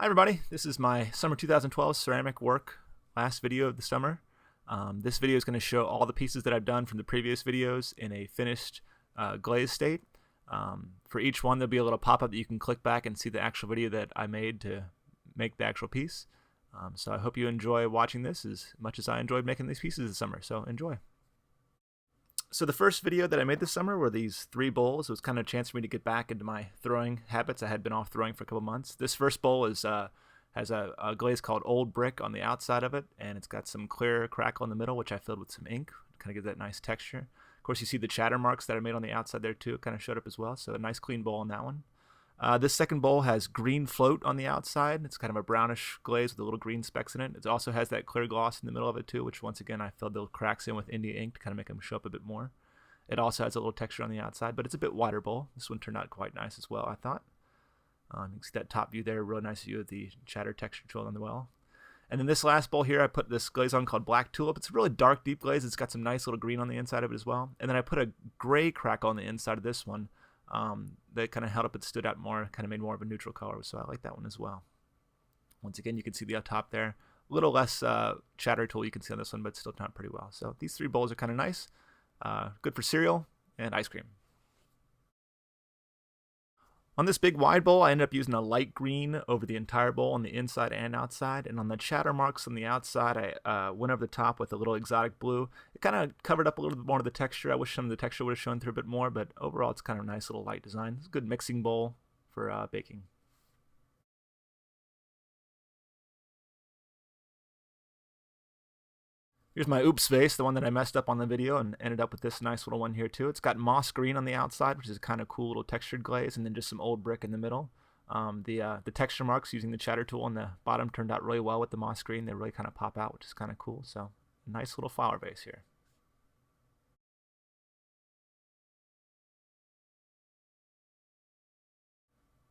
Hi everybody, this is my summer 2012 ceramic work last video of the summer. This video is going to show all the pieces that I've done from the previous videos in a finished glaze state. For each one there'll be a little pop-up that you can click back and see the actual video that I made to make the actual piece. So I hope you enjoy watching this as much as I enjoyed making these pieces this summer, so enjoy. So the first video that I made this summer were these 3 bowls. It was kind of a chance for me to get back into my throwing habits. I had been off throwing for a couple months. This first bowl is has a glaze called Old Brick on the outside of it, and it's got some clear crackle in the middle, which I filled with some ink to kind of give that nice texture. Of course, you see the chatter marks that I made on the outside there too. It kind of showed up as well, so a nice clean bowl on that one. This second bowl has green float on the outside. It's kind of a brownish glaze with the little green specks in it. It also has that clear gloss in the middle of it too, which once again I filled the cracks in with India ink to kind of make them show up a bit more. It also has a little texture on the outside, but it's a bit wider bowl. This one turned out quite nice as well, I thought. You can see that top view there, real nice view of the chatter texture tool on the well. And then this last bowl here, I put this glaze on called Black Tulip. It's a really dark, deep glaze. It's got some nice little green on the inside of it as well. And then I put a gray crackle on the inside of this one that kind of held up, it stood out more, kind of made more of a neutral color, so I like that one as well. Once again, you can see the up top there. A little less chatter tool you can see on this one, but still turned out pretty well. So these 3 bowls are kind of nice. Good for cereal and ice cream. On this big wide bowl, I ended up using a light green over the entire bowl on the inside and outside. And on the chatter marks on the outside, I went over the top with a little exotic blue. It kind of covered up a little bit more of the texture. I wish some of the texture would have shown through a bit more, but overall it's kind of a nice little light design. It's a good mixing bowl for baking. Here's my oops vase, the one that I messed up on the video, and ended up with this nice little one here too. It's got moss green on the outside, which is a kind of cool little textured glaze, and then just some old brick in the middle. The texture marks using the chatter tool on the bottom turned out really well with the moss green. They really kind of pop out, which is kind of cool. So nice little flower vase here.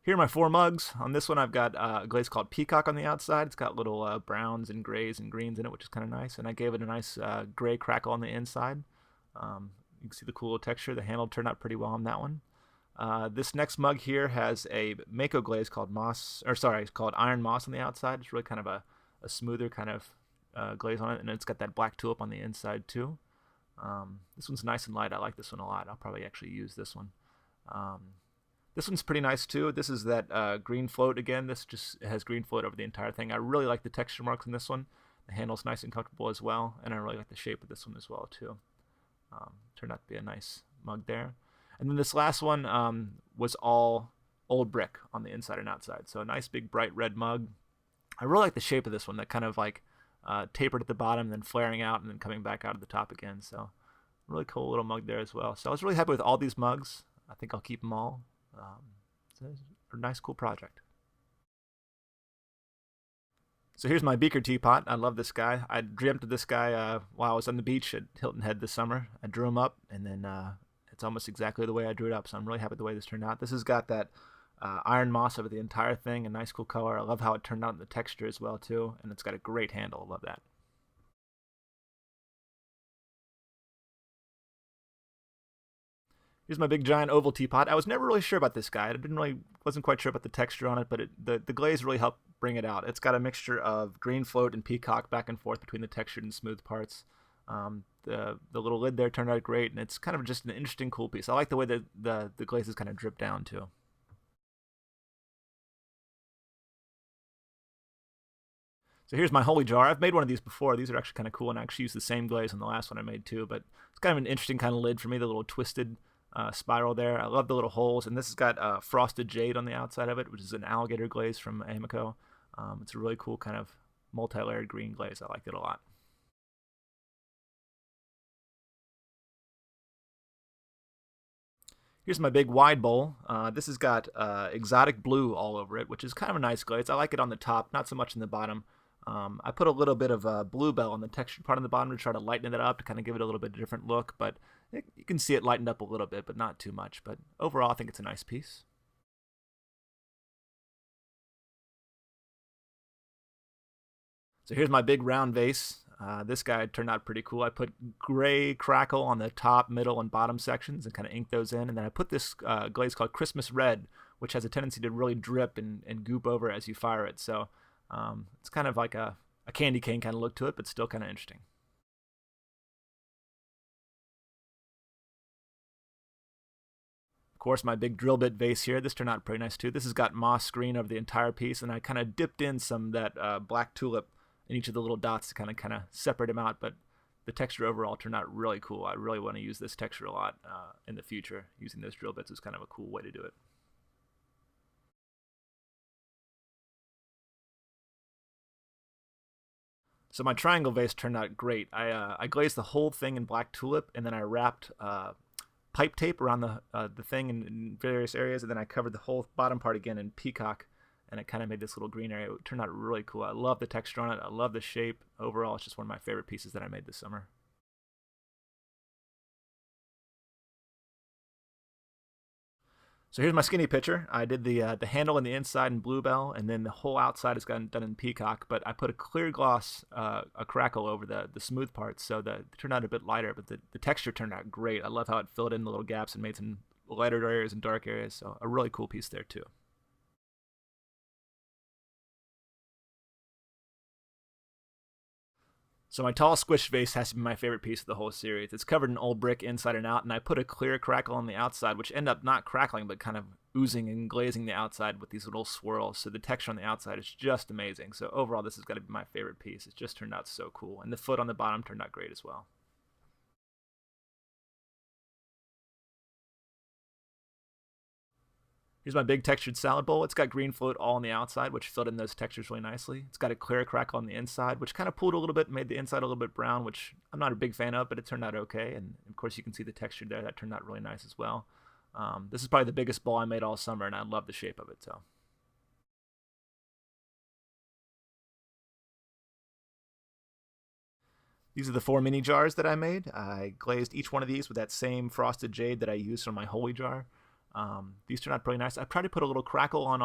Here are my 4 mugs. On this one I've got a glaze called Peacock on the outside. It's got little browns and grays and greens in it, which is kind of nice. And I gave it a nice gray crackle on the inside. You can see the cool little texture. The handle turned out pretty well on that one. This next mug here has a Mako glaze called called Iron Moss on the outside. It's really kind of a smoother kind of glaze on it, and it's got that black tulip on the inside too. This one's nice and light. I like this one a lot. I'll probably actually use this one. This one's pretty nice too. This is that green float again. This just has green float over the entire thing. I really like the texture marks on this one. The handle's nice and comfortable as well, and I really like the shape of this one as well too. Turned out to be a nice mug there. And then this last one was all old brick on the inside and outside. So a nice big bright red mug. I really like the shape of this one, that kind of like tapered at the bottom, then flaring out, and then coming back out at the top again. So really cool little mug there as well. So I was really happy with all these mugs. I think I'll keep them all. It's a nice, cool project. So here's my beaker teapot. I love this guy. I dreamt of this guy while I was on the beach at Hilton Head this summer. I drew him up, and then it's almost exactly the way I drew it up, so I'm really happy with the way this turned out. This has got that iron moss over the entire thing, a nice cool color. I love how it turned out in the texture as well too, and it's got a great handle. I love that. Here's my big giant oval teapot. I was never really sure about this guy. Wasn't quite sure about the texture on it, but the glaze really helped bring it out. It's got a mixture of green float and peacock back and forth between the textured and smooth parts. The little lid there turned out great, and it's kind of just an interesting, cool piece. I like the way that the glazes kind of drip down too. So here's my holy jar. I've made one of these before. These are actually kind of cool, and I actually used the same glaze on the last one I made too, but it's kind of an interesting kind of lid for me, the little twisted spiral there. I love the little holes, and this has got frosted jade on the outside of it, which is an alligator glaze from Amico. It's a really cool kind of multi-layered green glaze. I like it a lot. Here's my big wide bowl. This has got exotic blue all over it, which is kind of a nice glaze. I like it on the top, not so much in the bottom. I put a little bit of bluebell on the textured part on the bottom to try to lighten it up, to kind of give it a little bit different look, but you can see it lightened up a little bit, but not too much. But overall, I think it's a nice piece. So here's my big round vase. This guy turned out pretty cool. I put gray crackle on the top, middle, and bottom sections and kind of inked those in. And then I put this glaze called Christmas Red, which has a tendency to really drip and goop over as you fire it. So it's kind of like a candy cane kind of look to it, but still kind of interesting. Of course, my big drill bit vase here, this turned out pretty nice too. This has got moss green over the entire piece, and I kind of dipped in some of that black tulip in each of the little dots to kind of separate them out, but the texture overall turned out really cool. I really want to use this texture a lot in the future. Using those drill bits is kind of a cool way to do it. So my triangle vase turned out great. I glazed the whole thing in black tulip, and then I wrapped pipe tape around the thing in various areas, and then I covered the whole bottom part again in peacock, and it kind of made this little green area. It turned out really cool. I love the texture on it. I love the shape. Overall, it's just one of my favorite pieces that I made this summer. So here's my skinny picture. I did the handle on the inside in bluebell, and then the whole outside is done in peacock. But I put a clear gloss, a crackle over the smooth parts, so that it turned out a bit lighter. But the texture turned out great. I love how it filled in the little gaps and made some lighter areas and dark areas. So a really cool piece there too. So my tall squish vase has to be my favorite piece of the whole series. It's covered in old brick inside and out, and I put a clear crackle on the outside, which ended up not crackling, but kind of oozing and glazing the outside with these little swirls. So the texture on the outside is just amazing. So overall, this has got to be my favorite piece. It just turned out so cool. And the foot on the bottom turned out great as well. Here's my big textured salad bowl. It's got green float all on the outside, which filled in those textures really nicely. It's got a clear crackle on the inside, which kind of pulled a little bit and made the inside a little bit brown, which I'm not a big fan of, but it turned out okay. And of course, you can see the texture there. That turned out really nice as well. This is probably the biggest bowl I made all summer, and I love the shape of it. So. These are the 4 mini jars that I made. I glazed each one of these with that same frosted jade that I used on my holy jar. These turned out pretty nice. I tried to put a little crackle on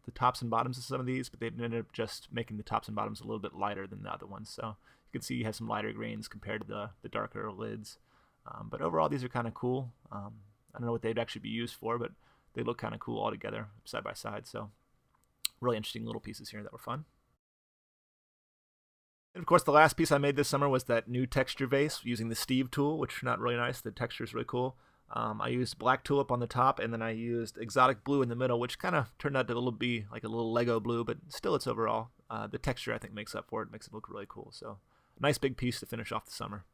the tops and bottoms of some of these, but they ended up just making the tops and bottoms a little bit lighter than the other ones. So you can see you have some lighter greens compared to the darker lids. But overall, these are kind of cool. I don't know what they'd actually be used for, but they look kind of cool all together, side by side. So really interesting little pieces here that were fun. And of course, the last piece I made this summer was that new texture vase using the Steve tool, which turned out really nice. The texture is really cool. I used black tulip on the top, and then I used exotic blue in the middle, which kind of turned out to be like a little Lego blue, but still it's overall. The texture, I think, makes up for it, makes it look really cool. So nice big piece to finish off the summer.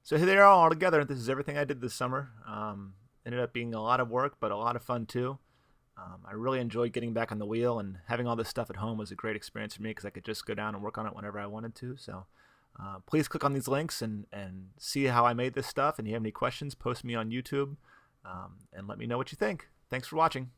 So here they are all together. This is everything I did this summer. Ended up being a lot of work, but a lot of fun too. I really enjoyed getting back on the wheel, and having all this stuff at home was a great experience for me because I could just go down and work on it whenever I wanted to. So please click on these links and see how I made this stuff. And if you have any questions, post me on YouTube and let me know what you think. Thanks for watching.